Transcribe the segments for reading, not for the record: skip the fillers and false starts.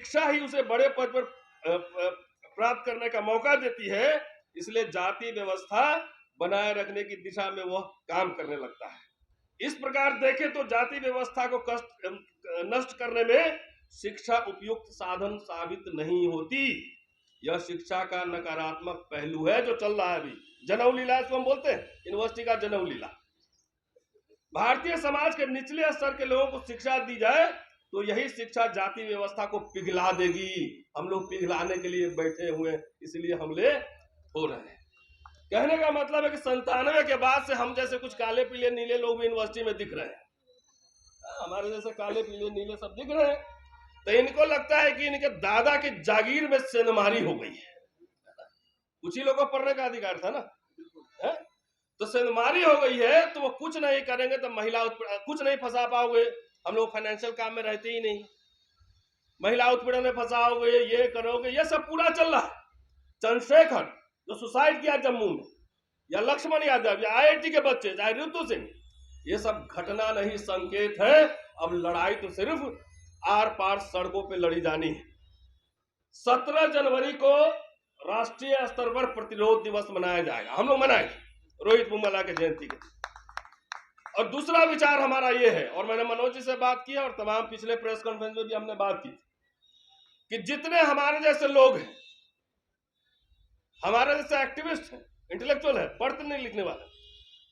शिक्षा ही उसे बड़े पद पर प्राप्त करने का मौका देती है, इसलिए जाति व्यवस्था बनाए रखने की दिशा में वह काम करने लगता है। इस प्रकार देखें तो जाति व्यवस्था को नष्ट करने में शिक्षा उपयुक्त साधन साबित नहीं होती। यह शिक्षा का नकारात्मक पहलू है जो चल रहा है अभी। जनेऊ लीला इसको हम बोलते हैं, यूनिवर्सिटी का जनेऊ लीला। भारतीय समाज के निचले स्तर के लोगों को शिक्षा दी जाए तो यही शिक्षा जाति व्यवस्था को पिघला देगी। हम लोग पिघलाने के लिए बैठे हुए, इसलिए हमले हो रहे हैं। कहने का मतलब है कि 97 के बाद से हम जैसे कुछ काले पीले नीले लोग भी यूनिवर्सिटी में दिख रहे हैं। हमारे जैसे काले पीले नीले सब दिख रहे हैं, तो इनको लगता है कि इनके दादा की जागीर में सेंधमारी हो गई है। कुछ ही लोगों को पढ़ने का अधिकार था ना, है? तो सेंधमारी हो गई है, तो वो कुछ नहीं करेंगे तो महिला कुछ नहीं फंसा पाओगे। हम लोग फाइनेंशियल काम में रहते ही नहीं, महिला उत्पीड़न में फंसाओगे, ये करोगे, ये सब पूरा चल रहा है। चंद्रशेखर जो सुसाइड किया जम्मू में, या लक्ष्मण यादव, या IIT के बच्चे, चाहे ऋतु सिंह, ये सब घटना नहीं संकेत है। अब लड़ाई तो सिर्फ आर पार सड़कों पे लड़ी जानी है। 17 जनवरी को राष्ट्रीय स्तर पर प्रतिरोध दिवस मनाया जाएगा, हम लोग मनाएंगे रोहित मुमला के जयंती के। और दूसरा विचार हमारा ये है, और मैंने मनोज जी से बात की और तमाम पिछले प्रेस कॉन्फ्रेंस में भी हमने बात की कि जितने हमारे जैसे लोग हैं, हमारे जैसे एक्टिविस्ट हैं, इंटेलेक्चुअल है, पढ़ते नहीं लिखने वाले,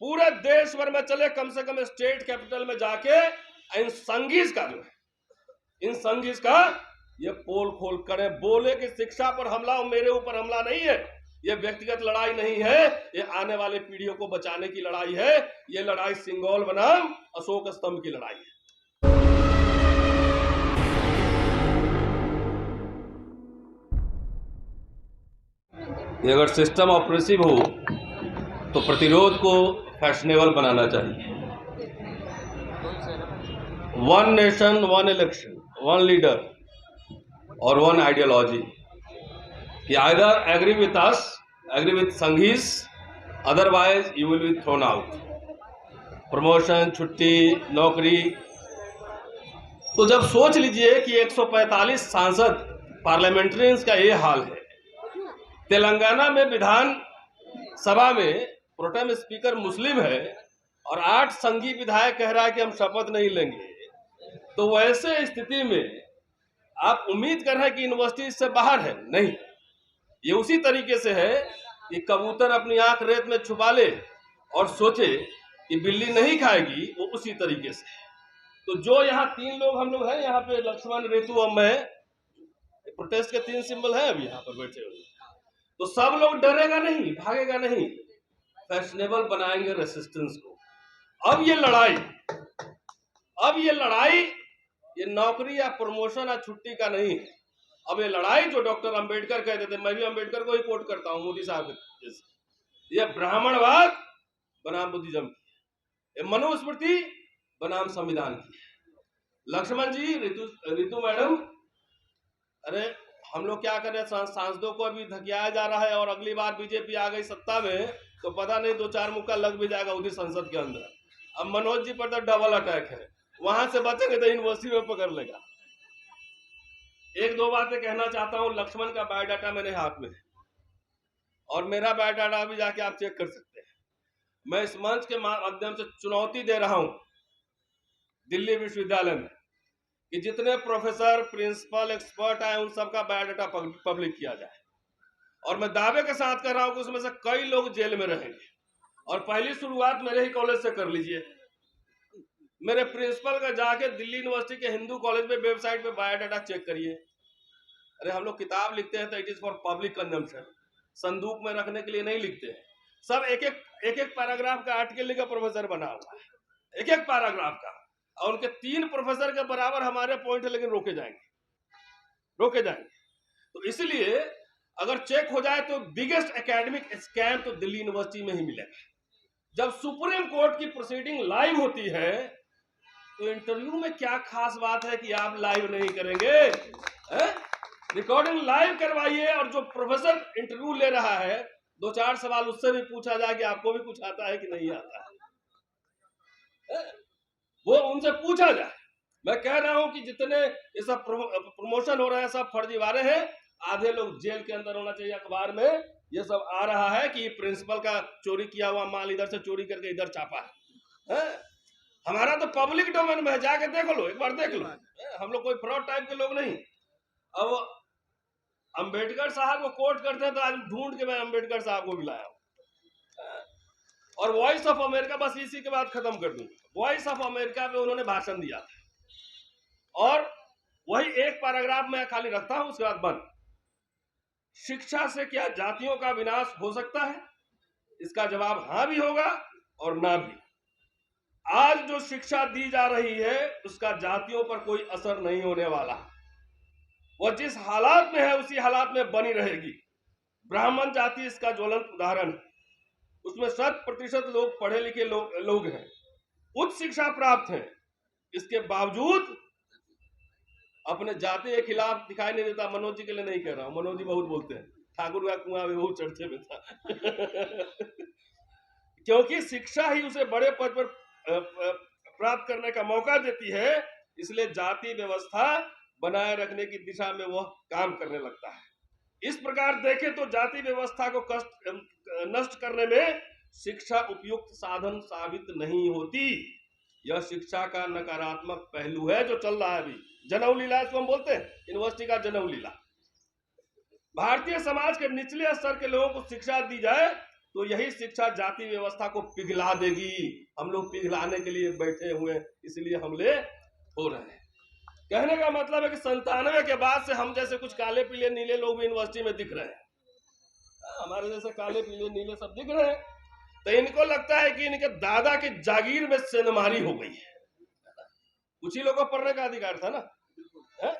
पूरे देश भर में चले, कम से कम स्टेट कैपिटल में जाके इन संगीज का जो है, इन संगीज का ये पोल खोल करें, बोले कि शिक्षा पर हमला मेरे ऊपर हमला नहीं है, ये व्यक्तिगत लड़ाई नहीं है, ये आने वाले पीढ़ियों को बचाने की लड़ाई है। ये लड़ाई सिंगोल बनाम अशोक स्तंभ की लड़ाई है। ये अगर सिस्टम ऑपरेसिव हो तो प्रतिरोध को फैशनेबल बनाना चाहिए। One nation, one election, one leader और वन आइडियोलॉजी। कि either agree with us, agree with Sanghis, otherwise you will be thrown out. Promotion, छुट्टी, नौकरी। तो जब सोच लीजिए कि 145 सांसद पार्लियामेंट्रियंस का ये हाल है, तेलंगाना में विधान सभा में प्रोटेम स्पीकर मुस्लिम है और 8 संघी विधायक कह रहा है कि हम शपथ नहीं लेंगे, तो वैसे स्थिति में आप उम्मीद कर रहे हैं कि यूनिवर्सिटी इससे बाहर है? नहीं, ये उसी तरीके से है कि कबूतर अपनी आंख रेत में छुपा ले और सोचे कि बिल्ली नहीं खाएगी, वो उसी तरीके से। तो जो यहाँ 3 लोग हम लोग हैं, यहाँ पे लक्ष्मण, ऋतु और मैं, प्रोटेस्ट के 3 सिंबल हैं अभी यहाँ पर बैठे हुए, तो सब लोग डरेगा नहीं, भागेगा नहीं, फैशनेबल बनाएंगे रेसिस्टेंस को। अब ये लड़ाई ये नौकरी या प्रमोशन या छुट्टी का नहीं है। अब ये लड़ाई जो डॉक्टर अंबेडकर कहते थे, मैं भी अंबेडकर को ही कोट करता हूं, मोदी साहब के जैसे, ये ब्राह्मणवाद बनाम बुद्धिज्म की, ये मनुस्मृति बनाम संविधान की। लक्ष्मण जी, ऋतु मैडम, अरे हम लोग क्या करें, सांसदों को अभी धकियाया जा रहा है और अगली बार बीजेपी आ गई सत्ता में तो पता नहीं 2-4 मुक्का लग भी जाएगा उसी संसद के अंदर। अब मनोज जी पर तो डबल अटैक है, वहां से बचेंगे तो यूनिवर्सिटी में पकड़ लेगा। 1-2 बातें कहना चाहता हूं। लक्ष्मण का बायोडाटा मेरे हाथ में है और मेरा बायोडाटा भी जाके आप चेक कर सकते हैं। मैं इस मंच के माध्यम से चुनौती दे रहा हूं दिल्ली विश्वविद्यालय में कि जितने प्रोफेसर, प्रिंसिपल, एक्सपर्ट आए, उन सबका बायोडाटा पब्लिक किया जाए। और मैं दावे के साथ कर रहा हूं कि उसमें से कई लोग जेल में रहेंगे। और पहली शुरुआत मेरे ही कॉलेज से कर लीजिए। मेरे प्रिंसिपल का जाके दिल्ली यूनिवर्सिटी के हिंदू कॉलेज में वेबसाइट पे बायोडाटा चेक करिए। अरे हम लोग किताब लिखते हैं तो it is for public consumption, संदूक में रखने के लिए नहीं लिखते हैं। सब एक एक पैराग्राफ का आर्टिकल लिखा प्रोफेसर बना हुआ है, एक एक पैराग्राफ का, और उनके 3 प्रोफेसर के बराबर हमारे पॉइंट है, लेकिन रोके जाएंगे। तो इसलिए अगर चेक हो जाए तो बिगेस्ट एकेडमिक स्कैम तो दिल्ली यूनिवर्सिटी में ही मिलेगा। जब सुप्रीम कोर्ट की प्रोसीडिंग लाइव होती है तो इंटरव्यू में क्या खास बात है कि आप लाइव नहीं करेंगे? रिकॉर्डिंग लाइव करवाइए, और जो प्रोफेसर इंटरव्यू ले रहा है 2-4 सवाल उससे भी पूछा जाए कि आपको भी कुछ आता है कि नहीं आता है, वो उनसे पूछा जाए। मैं कह रहा हूं कि जितने ये सब प्रमोशन हो रहे हैं सब फर्जीवाड़े हैं। आधे लोग जेल के अंदर होना चाहिए। अखबार में ये सब आ रहा है कि प्रिंसिपल का चोरी किया हुआ माल इधर से चोरी करके इधर छापा है। हमारा तो पब्लिक डोमेन में है, जाके देख लो, एक बार देख लो। हम लोग कोई फ्रॉड टाइप के लोग नहीं। अब अंबेडकर साहब को कोट करते हैं तो आज ढूंढ के मैं अंबेडकर साहब को बुलाया हूं। और वॉइस ऑफ अमेरिका, बस इसी के बाद खत्म कर दूंगा। वॉइस ऑफ अमेरिका पे उन्होंने भाषण दिया था और वही एक पैराग्राफ में खाली रखता हूं, उसके बाद बंद। शिक्षा से क्या जातियों का विनाश हो सकता है? इसका जवाब हां भी होगा और ना भी। आज जो शिक्षा दी जा रही है उसका जातियों पर कोई असर नहीं होने वाला। वह जिस हालात में है उसी हालात में बनी रहेगी। ब्राह्मण जाति इसका ज्वलंत उदाहरण है। उसमें 100% लोग पढ़े लिखे लोग हैं, उच्च शिक्षा प्राप्त हैं, इसके बावजूद अपने जाति के खिलाफ दिखाई नहीं देता। मनोज जी के लिए नहीं कह रहा हूं, मनोज जी बहुत बोलते हैं, ठाकुर का कुआं भी बहुत चर्चे में था क्योंकि शिक्षा ही उसे बड़े पद पर प्राप्त करने का मौका देती है, इसलिए जाति व्यवस्था बनाए रखने की दिशा में वह काम करने लगता है। इस प्रकार देखें तो जाति व्यवस्था को नष्ट करने में शिक्षा उपयुक्त साधन साबित नहीं होती। यह शिक्षा का नकारात्मक पहलू है जो चल रहा है अभी। जनेऊ लीला इसको हम बोलते हैं, यूनिवर्सिटी का जनेऊ लीला। भारतीय समाज के निचले स्तर के लोगों को शिक्षा दी जाए तो यही शिक्षा जाति व्यवस्था को पिघला देगी। हम लोग पिघलाने के लिए बैठे हुए, इसलिए हमले हो रहे हैं। कहने का मतलब है कि 97 के बाद से हम जैसे कुछ काले पीले नीले लोग भी यूनिवर्सिटी में दिख रहे हैं। हमारे जैसे काले पीले नीले सब दिख रहे हैं, तो इनको लगता है कि इनके दादा की जागीर में सेंधमारी हो गई है। कुछ ही लोगों को पढ़ने का अधिकार था ना, है?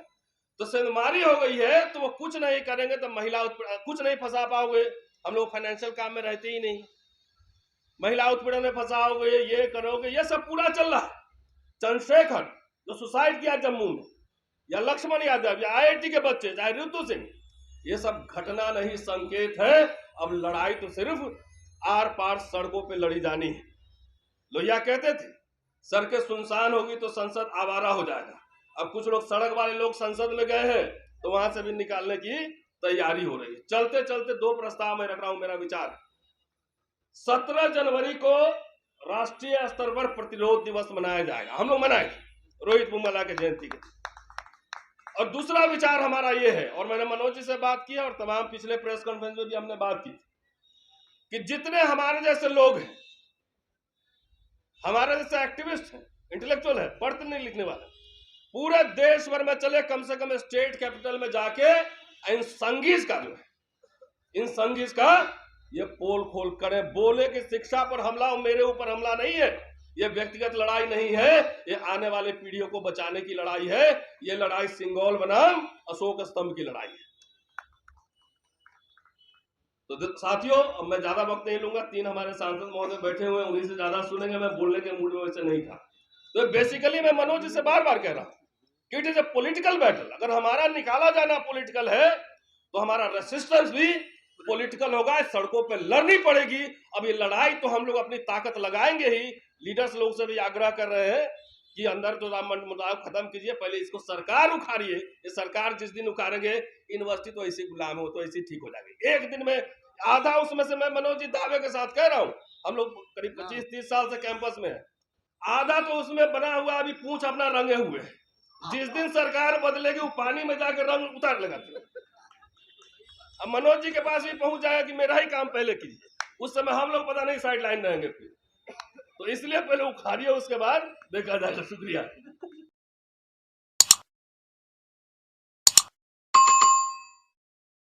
तो सेंधमारी हो गई है तो वो कुछ नहीं करेंगे तो महिला कुछ नहीं फंसा पाओगे। हम लोग फाइनेंशियल काम में रहते ही नहीं, महिला उत्पीड़न में फंसाओगे, ये करोगे, ये सब पूरा चल रहा है। चंद्रशेखर जो सुसाइड किया जम्मू में, या लक्ष्मण यादव, या IIT के बच्चे, चाहे रितु सिंह, ये सब घटना नहीं संकेत है। अब लड़ाई तो सिर्फ आर पार सड़कों पे लड़ी जानी है। लोहिया कहते थे सड़कें सुनसान होगी तो संसद आवारा हो जाएगा। अब कुछ लोग सड़क वाले लोग संसद में गए हैं तो वहां से भी निकालने की तैयारी हो रही है। चलते चलते 2 प्रस्ताव में रख रहा हूं, मेरा विचार। 17 जनवरी को राष्ट्रीय स्तर पर प्रतिरोध दिवस मनाया जाएगा, हम लोग मनाएंगे रोहित बुमला के जयंती के। और दूसरा विचार हमारा ये है, और मैंने मनोज जी से बात की और तमाम पिछले प्रेस कॉन्फ्रेंस में भी हमने बात की कि जितने हमारे जैसे लोग हैं, हमारे जैसे एक्टिविस्ट हैं, इंटेलेक्चुअल है, पढ़ते नहीं लिखने वाले, पूरे देश भर में चले, कम से कम स्टेट कैपिटल में जाके इन संगीज का जो है, इन संगीज का ये पोल खोल करें, बोले कि शिक्षा पर हमला और मेरे ऊपर हमला नहीं है, ये व्यक्तिगत लड़ाई नहीं है, ये आने वाले पीढ़ियों को बचाने की लड़ाई है। ये लड़ाई सिंगोल बनाम अशोक स्तंभ की लड़ाई है। तो साथियों, अब मैं ज्यादा वक्त नहीं लूंगा, 3 हमारे सांसद महोदय बैठे हुए, उन्हीं से ज्यादा सुनेंगे। मैं बोलने के मूड में वैसे नहीं था। तो बेसिकली मैं मनोज जी से बार बार कह रहा हूं कि it is a political battle. अगर हमारा निकाला जाना पॉलिटिकल है तो हमारा रेसिस्टेंस भी पॉलिटिकल होगा, सड़कों पे लड़नी पड़ेगी। अब ये लड़ाई तो हम लोग अपनी ताकत लगाएंगे ही। लीडर्स लोग से भी आग्रह कर रहे हैं कि अंदर तो मुद्दा खत्म कीजिए, पहले इसको सरकार उखाड़िए। ये सरकार जिस दिन उखाड़ेंगे, यूनिवर्सिटी तो ऐसी गुलाम हो तो ऐसी ठीक हो जाएगी एक दिन में। आधा उसमें से मैं मनोज जी दावे के साथ कह रहा हूं, हम लोग करीब 25-30 साल से कैंपस में है, आधा तो उसमें बना हुआ अभी पूंछ अपना रंगे हुए है। जिस दिन सरकार बदलेगी वो पानी में जाकर रंग उतार लगाते हैं। अब मनोज जी के पास भी पहुंच जाएगा कि मेरा ही काम पहले कीजिए, उस समय हम लोग पता नहीं साइड लाइन रहेंगे फिर। तो इसलिए पहले उखाड़िए, उसके बाद देखा जाएगा। शुक्रिया।